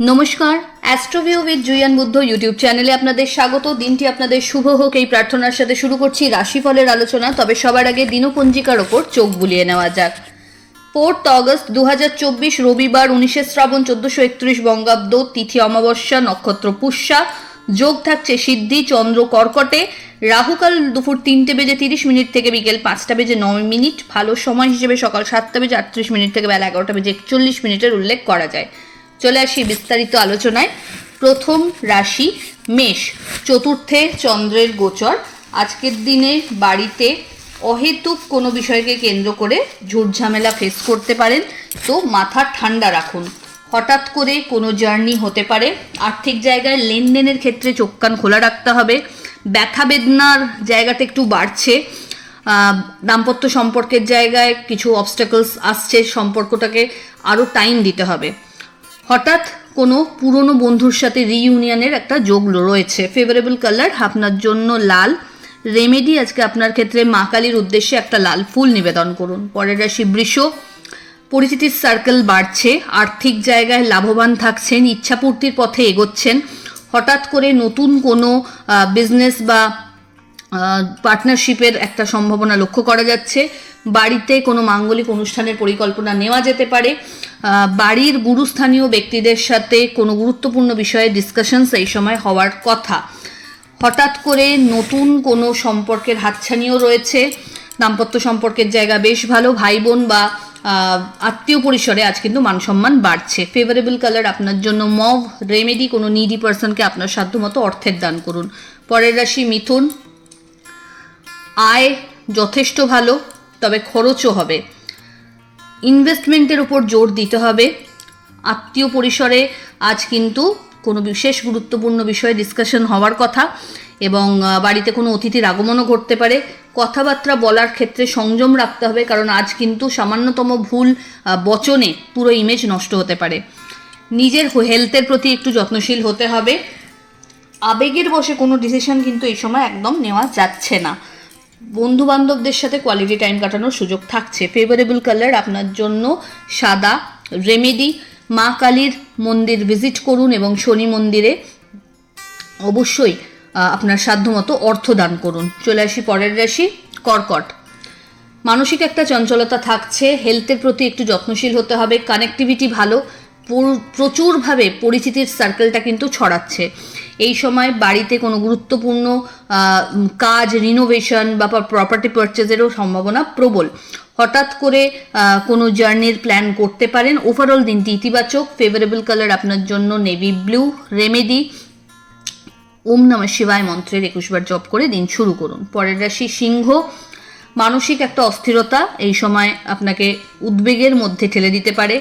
নমস্কার, অ্যাস্ট্রোভিউ with Juan Buddha YouTube চ্যানেলে আপনাদের স্বাগত। দিনটি আপনাদের শুভ হোক এই প্রার্থনার সাথে শুরু করছি রাশিফলের আলোচনা। তবে সবার আগে দিনপঞ্জিকার ওপর চোখ বুলিয়ে নেওয়া যাক। 4 অগস্ট 2024 রবিবার, 19 শ্রাবণ 1431 বঙ্গাব্দ, তিথি অমাবস্যা, নক্ষত্র পুষ্যা, যোগ থাকছে সিদ্ধি, চন্দ্র কর্কটে, রাহুকাল দুপুর 3:30 থেকে বিকেল 5:09। ভালো সময় হিসেবে সকাল 7:38 থেকে বেলা 11:41 উল্লেখ করা যায়। চলে আসি বিস্তারিত আলোচনায়। প্রথম রাশি মেষ, চতুর্থে চন্দ্রের গোচর। আজকের দিনে বাড়িতে অহেতুক কোনো বিষয়কে কেন্দ্র করে ঝুটঝামেলা ফেস করতে পারেন, তো মাথা ঠান্ডা রাখুন। হঠাৎ করে কোনো জার্নি হতে পারে। আর্থিক জায়গায় লেনদেনের ক্ষেত্রে চোখ কান খোলা রাখতে হবে। ব্যথা বেদনার জায়গাটা একটু বাড়ছে। দাম্পত্য সম্পর্কের জায়গায় কিছু অবস্টাকলস আসছে, সম্পর্কটাকে আরও টাইম দিতে হবে। হঠাৎ কোনো পুরনো বন্ধুর সাথে রিইউনিয়নের একটা যোগ রয়েছে। ফেভারেবল কালার আপনার জন্য লাল। রেমেডি আজকে আপনার ক্ষেত্রে মা কালীর উদ্দেশ্যে একটা লাল ফুল নিবেদন করুন। পরের রাশি বৃষ, পরিচিতির সার্কেল বাড়ছে, আর্থিক জায়গায় লাভবান থাকছেন, ইচ্ছাপূর্তির পথে এগোচ্ছেন। হঠাৎ করে নতুন কোনো বিজনেস বা পার্টনারশিপের একটা সম্ভাবনা লক্ষ্য করা যাচ্ছে। বাড়িতে কোনো মাঙ্গলিক অনুষ্ঠানের পরিকল্পনা নেওয়া যেতে পারে। বাড়ির গুরুস্থানীয় ব্যক্তিদের সাথে কোনো গুরুত্বপূর্ণ বিষয়ে ডিসকাশনস এই সময় হওয়ার কথা। হঠাৎ করে নতুন কোনো সম্পর্কের হাতছানিও রয়েছে। দাম্পত্য সম্পর্কের জায়গা বেশ ভালো। ভাই বোন বা আত্মীয় পরিসরে আজ কিন্তু মানসম্মান বাড়ছে। ফেভারেবল কালার আপনার জন্য মভ। রেমেডি কোনো নিডি পার্সনকে আপনার সাধ্যমতো অর্থের দান করুন। পরের রাশি মিথুন, আয় যথেষ্ট ভালো, তবে খরচও হবে। ইনভেস্টমেন্টের উপর জোর দিতে হবে। আত্মীয় পরিসরে আজ কিন্তু কোনো বিশেষ গুরুত্বপূর্ণ বিষয়ে ডিসকাশন হওয়ার কথা এবং বাড়িতে কোনো অতিথির আগমনও ঘটতে পারে। কথাবার্তা বলার ক্ষেত্রে সংযম রাখতে হবে, কারণ আজ কিন্তু সামান্যতম ভুল বচনে পুরো ইমেজ নষ্ট হতে পারে। নিজের হেলথের প্রতি একটু যত্নশীল হতে হবে। আবেগের বশে কোনো ডিসিশন কিন্তু এই সময় একদম নেওয়া যাচ্ছে না। বন্ধু বান্ধবদের সাথে কোয়ালিটি টাইম কাটানোর সুযোগ থাকছে। ফেভারেবল কালার আপনার জন্য সাদা। রেমেডি মা কালীর মন্দির ভিজিট করুন এবং শনি মন্দিরে অবশ্যই আপনার সাধ্যমতো অর্থ দান করুন। চলে আসি পরের রাশি কর্কট, মানসিক একটা চঞ্চলতা থাকছে। হেলথের প্রতি একটু যত্নশীল হতে হবে। কানেক্টিভিটি ভালো, প্রচুরভাবে পরিচিতির সার্কেলটা কিন্তু ছড়াচ্ছে। এই সময় বাড়িতে কোনো গুরুত্বপূর্ণ কাজ, রিনোভেশন বা প্রপার্টি পারচেজেরও সম্ভাবনা প্রবল। হঠাৎ করে কোনো জার্নির প্ল্যান করতে পারেন। ওভারঅল দিনটি ইতিবাচক। ফেভারেবল কালার আপনার জন্য নেভি ব্লু। রেমেডি ওম নমঃ শিবায় মন্ত্রের 21 বার জপ করে দিন শুরু করুন। পরের রাশি সিংহ, মানসিক একটা অস্থিরতা এই সময় আপনাকে উদ্বেগের মধ্যে ঠেলে দিতে পারে।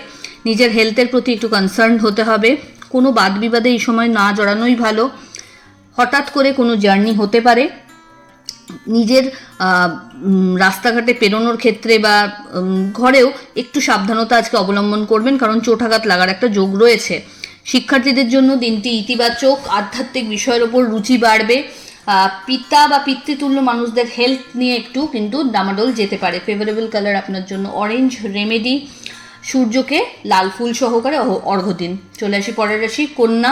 নিজের হেলথের প্রতি একটু কনসার্ন হতে হবে। কোনো বাদ বিবাদে এই সময় না জড়ানোই ভালো। হঠাৎ করে কোনো জার্নি হতে পারে। নিজের রাস্তাঘাটে পেরোনোর ক্ষেত্রে বা ঘরেও একটু সাবধানতা আজকে অবলম্বন করবেন, কারণ চোটাঘাত লাগার একটা যোগ রয়েছে। শিক্ষার্থীদের জন্য দিনটি ইতিবাচক। আধ্যাত্মিক বিষয়ের ওপর রুচি বাড়বে। পিতা বা পিতৃতুল্য মানুষদের হেলথ নিয়ে একটু কিন্তু ডামাডোল যেতে পারে। ফেভারেবল কালার আপনার জন্য অরেঞ্জ। রেমেডি সূর্যকে লাল ফুল সহকারে অর্ঘ্য দিন। চলে আসি পরের রাশি কন্যা,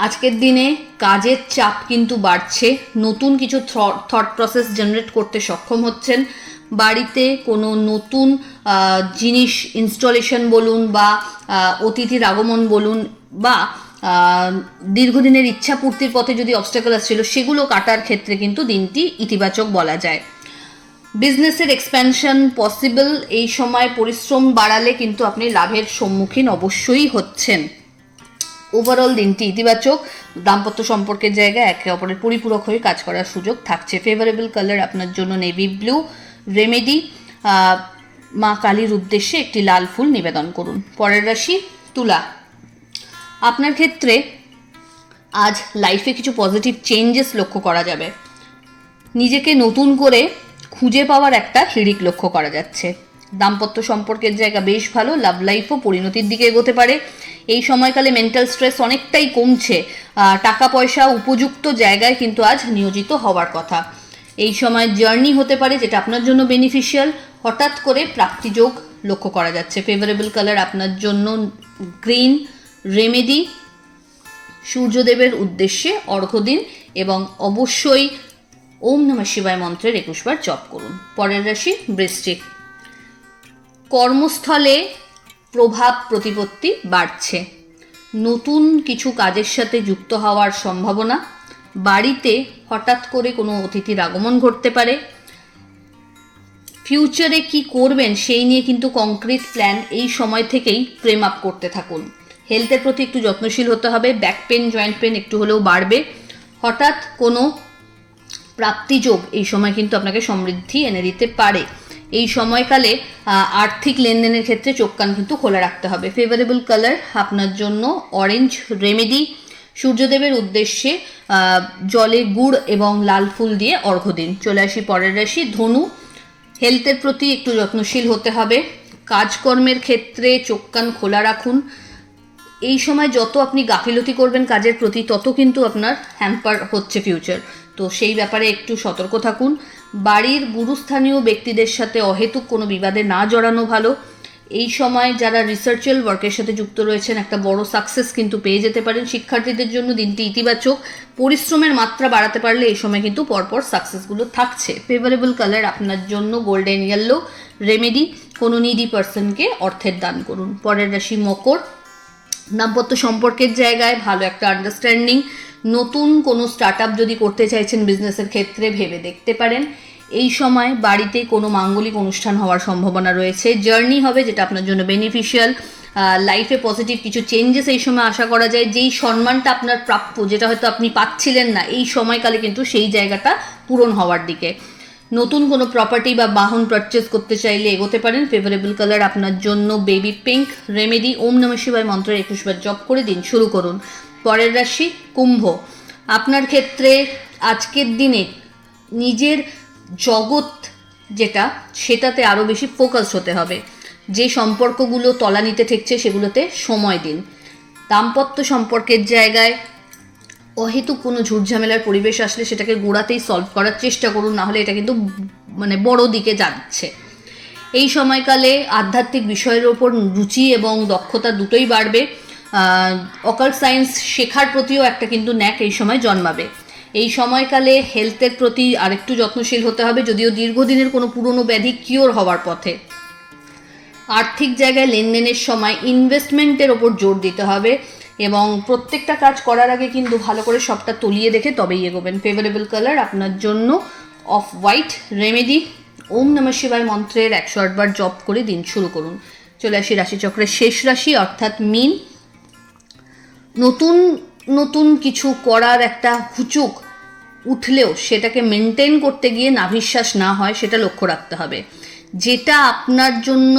আজকের দিনে কাজের চাপ কিন্তু বাড়ছে। নতুন কিছু থট প্রসেস জেনারেট করতে সক্ষম হচ্ছেন। বাড়িতে কোনো নতুন জিনিস ইনস্টলেশন বলুন বা অতিথির আগমন বলুন বা দীর্ঘদিনের ইচ্ছা পূর্তির পথে যদি অবস্টাকল আসছিল সেগুলো কাটার ক্ষেত্রে কিন্তু দিনটি ইতিবাচক বলা যায়। বিজনেসের এক্সপ্যানশন পসিবল। এই সময় পরিশ্রম বাড়ালে কিন্তু আপনি লাভের সম্মুখীন অবশ্যই হচ্ছেন। ওভারঅল দিনটি ইতিবাচক। দাম্পত্য সম্পর্কের জায়গায় একে অপরের পরিপূরক হয়ে কাজ করার সুযোগ থাকছে। ফেভারেবল কালার আপনার জন্য নেভি ব্লু। রেমেডি মা কালীর উদ্দেশ্যে একটি লাল ফুল নিবেদন করুন। পরের রাশি তুলা, আপনার ক্ষেত্রে আজ লাইফে কিছু পজিটিভ চেঞ্জেস লক্ষ্য করা যাবে। নিজেকে নতুন করে খুঁজে পাওয়ার একটা হিড়িক লক্ষ্য করা যাচ্ছে। দাম্পত্য সম্পর্কের জায়গা বেশ ভালো। লাভ লাইফও পরিণতির দিকে এগোতে পারে। এই সময়কালে মেন্টাল স্ট্রেস অনেকটাই কমছে। টাকা পয়সা উপযুক্ত জায়গায় কিন্তু আজ নিয়োজিত হওয়ার কথা। এই সময় জার্নি হতে পারে যেটা আপনার জন্য বেনিফিশিয়াল। হঠাৎ করে প্রাপ্তিযোগ লক্ষ্য করা যাচ্ছে। ফেভারেবল কালার আপনার জন্য গ্রিন। রেমেডি, সূর্যদেবের উদ্দেশ্যে অর্ঘ্য দিন এবং অবশ্যই ওম নমঃ শিবায় মন্ত্রের 21 বার জপ করুন। পরের রাশি বৃশ্চিক। কর্মস্থলে প্রভাব প্রতিপত্তি বাড়ছে, নতুন কিছু কাজের সাথে যুক্ত হওয়ার সম্ভাবনা, বাড়িতে হঠাৎ করে কোনো অতিথির আগমন ঘটতে পারে। ফিউচারে কি করবেন সেই নিয়ে কিন্তু কংক্রিট প্ল্যান এই সময় থেকেই ফ্রেম আপ করতে থাকুন। হেলথের প্রতি একটু যত্নশীল হতে হবে, ব্যাক পেন জয়েন্ট পেন একটু হলেও বাড়বে। হঠাৎ কোনো প্রাপ্তিযোগ এই সময় কিন্তু আপনাকে সমৃদ্ধি এনে দিতে পারে। এই সময়কালে আর্থিক লেনদেনের ক্ষেত্রে চোখ কান কিন্তু খোলা রাখতে হবে। ফেভারেবল কালার আপনার জন্য অরেঞ্জ। রেমেডি, সূর্যদেবের উদ্দেশ্যে জলে গুড় এবং লাল ফুল দিয়ে অর্ঘ্য দিন। চলে আসি পরের রাশি ধনু। হেলথের প্রতি একটু যত্নশীল হতে হবে, কাজকর্মের ক্ষেত্রে চোখ কান খোলা রাখুন। এই সময় যত আপনি গাফিলতি করবেন কাজের প্রতি তত কিন্তু আপনার হ্যাম্পার হচ্ছে ফিউচার, তো সেই ব্যাপারে একটু সতর্ক থাকুন। বাড়ির গুরুস্থানীয় ব্যক্তিদের সাথে অহেতুক কোনো বিবাদে না জড়ানো ভালো। এই সময় যারা রিসার্চাল ওয়ার্কের সাথে যুক্ত রয়েছেন একটা বড় সাকসেস কিন্তু পেয়ে যেতে পারেন। শিক্ষার্থীদের জন্য দিনটি ইতিবাচক, পরিশ্রমের মাত্রা বাড়াতে পারলে এই সময় কিন্তু পরপর সাকসেসগুলো থাকছে। ফেভারেবল কালার আপনার জন্য গোল্ডেন ইয়েলো। রেমেডি, কোনো নিডি পার্সনকে অর্থের দান করুন। পরের রাশি মকর। দাম্পত্য সম্পর্কের জায়গায় ভালো একটা আন্ডারস্ট্যান্ডিং। নতুন কোনো স্টার্ট আপ যদি করতে চাইছেন বিজনেসের ক্ষেত্রে ভেবে দেখতে পারেন। এই সময় বাড়িতে কোনো মাঙ্গলিক অনুষ্ঠান হওয়ার সম্ভাবনা রয়েছে। জার্নি হবে যেটা আপনার জন্য বেনিফিশিয়াল। লাইফে পজিটিভ কিছু চেঞ্জেস এই সময় আশা করা যায়। যেই সম্মানটা আপনার প্রাপ্য, যেটা হয়তো আপনি পাচ্ছিলেন না, এই সময়কালে কিন্তু সেই জায়গাটা পূরণ হওয়ার দিকে। নতুন কোনো প্রপার্টি বা বাহন পারচেস করতে চাইলে এগোতে পারেন। ফেভারেবল কালার আপনার জন্য বেবি পিঙ্ক। রেমেডি, ওম নমঃ শিবায় মন্ত্রের 21 বার জপ করে দিন শুরু করুন। পরের রাশি কুম্ভ। আপনার ক্ষেত্রে আজকের দিনে নিজের জগৎ যেটা সেটাতে আরও বেশি ফোকাস হতে হবে। যে সম্পর্কগুলো তলানিতে ঠেকছে সেগুলোতে সময় দিন। দাম্পত্য সম্পর্কের জায়গায় অহেতুক কোনো ঝুটঝামেলার পরিবেশ আসলে সেটাকে গোড়াতেই সলভ করার চেষ্টা করুন, নাহলে এটা কিন্তু বড় দিকে যাচ্ছে। এই সময়কালে আধ্যাত্মিক বিষয়ের ওপর রুচি এবং দক্ষতা দুটোই বাড়বে। অকাল্ট সায়েন্স শেখার প্রতিও একটা কিন্তু ন্যাক এই সময় জন্মাবে। এই সময়কালে হেলথের প্রতি আরেকটু যত্নশীল হতে হবে, যদিও দীর্ঘদিনের কোনো পুরনো ব্যাধি কিওর হওয়ার পথে। আর্থিক জায়গায় লেনদেনের সময় ইনভেস্টমেন্টের ওপর জোর দিতে হবে এবং প্রত্যেকটা কাজ করার আগে কিন্তু ভালো করে সবটা তলিয়ে দেখে তবেই এগোবেন। ফেভারেবল কালার আপনার জন্য অফ হোয়াইট। রেমেডি, ওম নমঃ শিবায় মন্ত্রের 108 বার জপ করে দিন শুরু করুন। চলে আসি রাশিচক্রের শেষ রাশি অর্থাৎ মীন। নতুন নতুন কিছু করার একটা হুচুক উঠলেও সেটাকে মেনটেন করতে গিয়ে নাভিশ্বাস না হয় সেটা লক্ষ্য রাখতে হবে। যেটা আপনার জন্য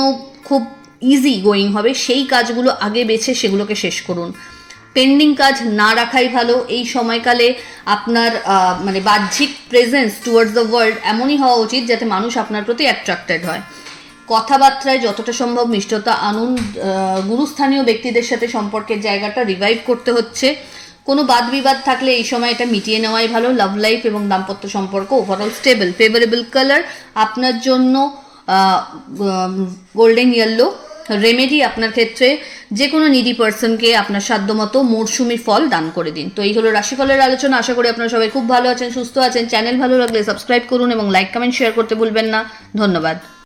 খুব ইজি গোয়িং হবে সেই কাজগুলো আগে বেছে সেগুলোকে শেষ করুন। পেন্ডিং কাজ না রাখাই ভালো। এই সময়কালে আপনার বাহ্যিক প্রেজেন্স টুয়ার্ডস দ্য ওয়ার্ল্ড এমনই হওয়া উচিত যাতে মানুষ আপনার প্রতি অ্যাট্রাক্টেড হয়। কথাবার্তায় যতটা সম্ভব মিষ্টতা আনুন। গুরুস্থানীয় ব্যক্তিদের সাথে সম্পর্কের জায়গাটা রিভাইভ করতে হচ্ছে। কোনো বাদ বিবাদ থাকলে এই সময় এটা মিটিয়ে নেওয়াই ভালো। লাভ লাইফ এবং দাম্পত্য সম্পর্ক ওভারঅল স্টেবল। ফেভারেবল কালার আপনার জন্য গোল্ডেন ইয়েলো। রেমেডি আপনার ক্ষেত্রে যে কোনো নিডি পার্সনকে আপনার সাধ্যমতো মরশুমি ফল দান করে দিন। তো এই হলো রাশিফলের আলোচনা। আশা করি আপনারা সবাই খুব ভালো আছেন, সুস্থ আছেন। চ্যানেল ভালো লাগলে সাবস্ক্রাইব করুন এবং লাইক কমেন্ট শেয়ার করতে ভুলবেন না। ধন্যবাদ।